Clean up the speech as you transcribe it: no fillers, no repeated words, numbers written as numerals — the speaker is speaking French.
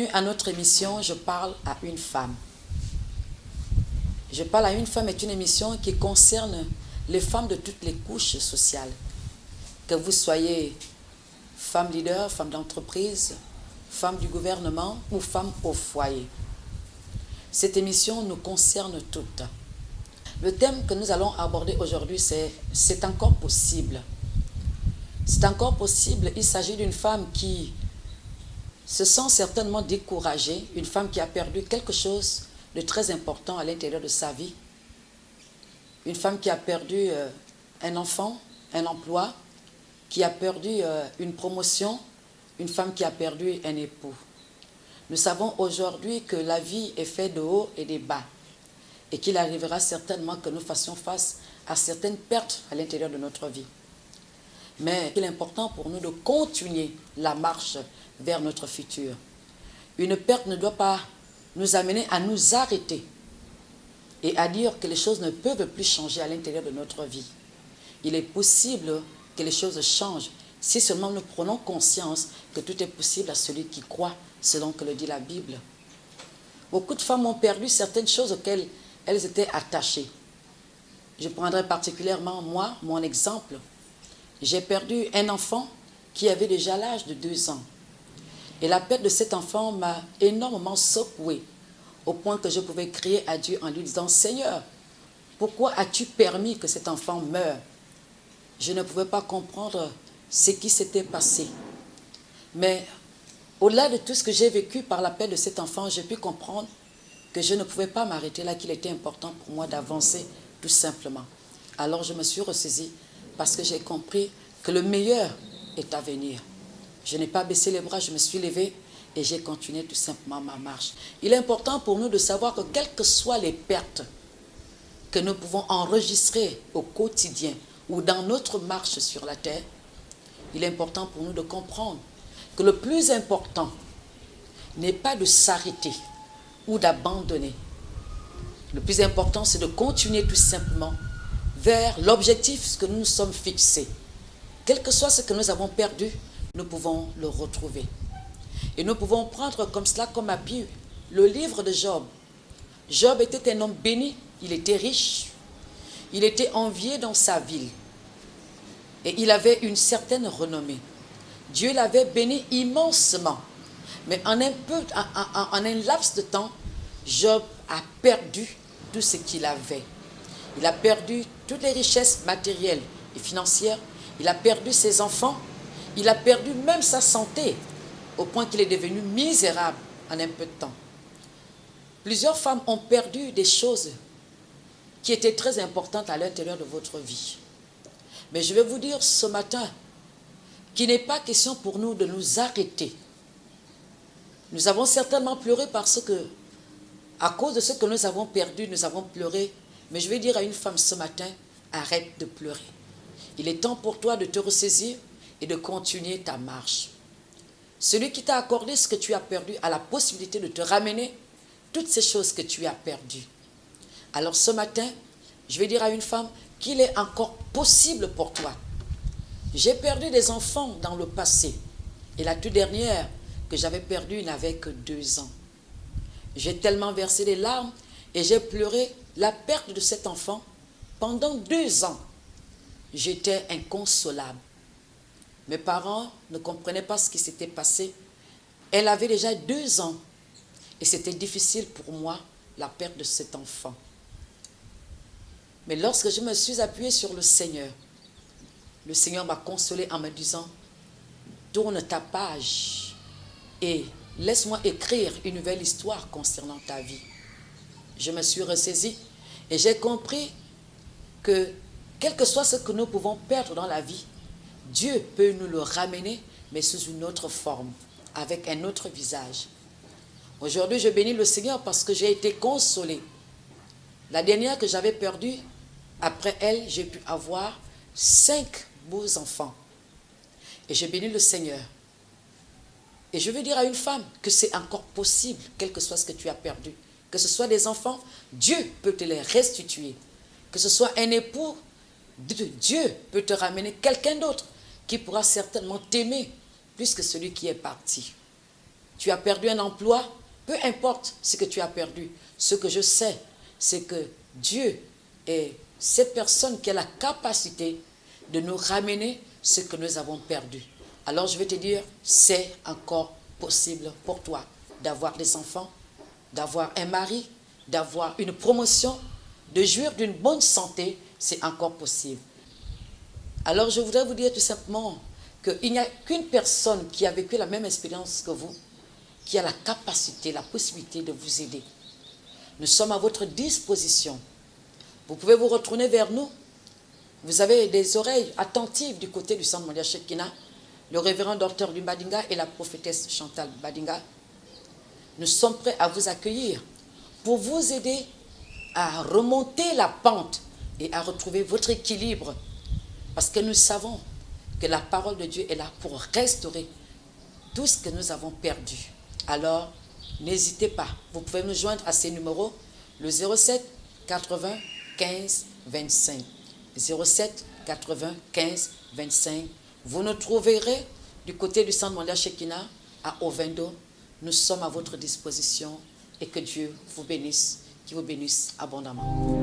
Bienvenue à notre émission Je parle à une femme. Je parle à une femme est une émission qui concerne les femmes de toutes les couches sociales. Que vous soyez femme leader, femme d'entreprise, femme du gouvernement ou femme au foyer. Cette émission nous concerne toutes. Le thème que nous allons aborder aujourd'hui, c'est encore possible. C'est encore possible. Il s'agit d'une femme qui se sent certainement découragée, une femme qui a perdu quelque chose de très important à l'intérieur de sa vie, une femme qui a perdu un enfant, un emploi, qui a perdu une promotion, une femme qui a perdu un époux. Nous savons aujourd'hui que la vie est faite de hauts et de bas et qu'il arrivera certainement que nous fassions face à certaines pertes à l'intérieur de notre vie. Mais il est important pour nous de continuer la marche vers notre futur. Une perte ne doit pas nous amener à nous arrêter et à dire que les choses ne peuvent plus changer à l'intérieur de notre vie. Il est possible que les choses changent si seulement nous prenons conscience que tout est possible à celui qui croit, selon que le dit la Bible. Beaucoup de femmes ont perdu certaines choses auxquelles elles étaient attachées. Je prendrai particulièrement moi, mon exemple. J'ai perdu un enfant qui avait déjà l'âge de 2 ans. Et la perte de cet enfant m'a énormément secouée, au point que je pouvais crier à Dieu en lui disant « Seigneur, pourquoi as-tu permis que cet enfant meure ?» Je ne pouvais pas comprendre ce qui s'était passé. Mais au-delà de tout ce que j'ai vécu par la perte de cet enfant, j'ai pu comprendre que je ne pouvais pas m'arrêter là, qu'il était important pour moi d'avancer tout simplement. Alors je me suis ressaisie parce que j'ai compris que le meilleur est à venir. Je n'ai pas baissé les bras, je me suis levée et j'ai continué tout simplement ma marche. Il est important pour nous de savoir que quelles que soient les pertes que nous pouvons enregistrer au quotidien ou dans notre marche sur la terre, il est important pour nous de comprendre que le plus important n'est pas de s'arrêter ou d'abandonner. Le plus important, c'est de continuer tout simplement vers l'objectif que nous nous sommes fixés. Quel que soit ce que nous avons perdu, nous pouvons le retrouver. Et nous pouvons prendre comme cela, comme appui, le livre de Job. Job était un homme béni, il était riche, il était envié dans sa ville. Et il avait une certaine renommée. Dieu l'avait béni immensement. Mais en un laps de temps, Job a perdu tout ce qu'il avait. Il a perdu toutes les richesses matérielles et financières. Il a perdu ses enfants. Il a perdu même sa santé, au point qu'il est devenu misérable en un peu de temps. Plusieurs femmes ont perdu des choses qui étaient très importantes à l'intérieur de votre vie. Mais je vais vous dire ce matin qu'il n'est pas question pour nous de nous arrêter. Nous avons certainement pleuré parce que, à cause de ce que nous avons perdu, nous avons pleuré. Mais je vais dire à une femme ce matin, arrête de pleurer. Il est temps pour toi de te ressaisir et de continuer ta marche. Celui qui t'a accordé ce que tu as perdu a la possibilité de te ramener toutes ces choses que tu as perdues. Alors ce matin, je vais dire à une femme qu'il est encore possible pour toi. J'ai perdu des enfants dans le passé et la toute dernière que j'avais perdue n'avait que 2 ans. J'ai tellement versé des larmes et j'ai pleuré la perte de cet enfant pendant 2 ans. J'étais inconsolable. Mes parents ne comprenaient pas ce qui s'était passé. Elle avait déjà 2 ans et c'était difficile pour moi la perte de cet enfant. Mais lorsque je me suis appuyée sur le Seigneur m'a consolée en me disant « Tourne ta page et laisse-moi écrire une nouvelle histoire concernant ta vie. » Je me suis ressaisie et j'ai compris que quel que soit ce que nous pouvons perdre dans la vie, Dieu peut nous le ramener, mais sous une autre forme, avec un autre visage. Aujourd'hui, je bénis le Seigneur parce que j'ai été consolée. La dernière que j'avais perdue, après elle, j'ai pu avoir 5 beaux enfants. Et je bénis le Seigneur. Et je veux dire à une femme que c'est encore possible, quel que soit ce que tu as perdu. Que ce soit des enfants, Dieu peut te les restituer. Que ce soit un époux, Dieu peut te ramener quelqu'un d'autre qui pourra certainement t'aimer plus que celui qui est parti. tu as perdu un emploi, peu importe ce que tu as perdu. Ce que je sais, c'est que Dieu est cette personne qui a la capacité de nous ramener ce que nous avons perdu. Alors je vais te dire, c'est encore possible pour toi d'avoir des enfants, d'avoir un mari, d'avoir une promotion, de jouir d'une bonne santé, c'est encore possible. Alors je voudrais vous dire tout simplement qu'il n'y a qu'une personne qui a vécu la même expérience que vous, qui a la capacité, la possibilité de vous aider. Nous sommes à votre disposition. Vous pouvez vous retourner vers nous. Vous avez des oreilles attentives du côté du Centre mondial Shekinah, le révérend docteur du Badinga et la prophétesse Chantal Badinga. Nous sommes prêts à vous accueillir pour vous aider à remonter la pente et à retrouver votre équilibre. Parce que nous savons que la parole de Dieu est là pour restaurer tout ce que nous avons perdu. Alors, n'hésitez pas. Vous pouvez nous joindre à ces numéros, le 07 80 15 25. 07 80 15 25. Vous nous trouverez du côté du Centre mondial Shekinah à Ovendo. Nous sommes à votre disposition et que Dieu vous bénisse, qu'il vous bénisse abondamment.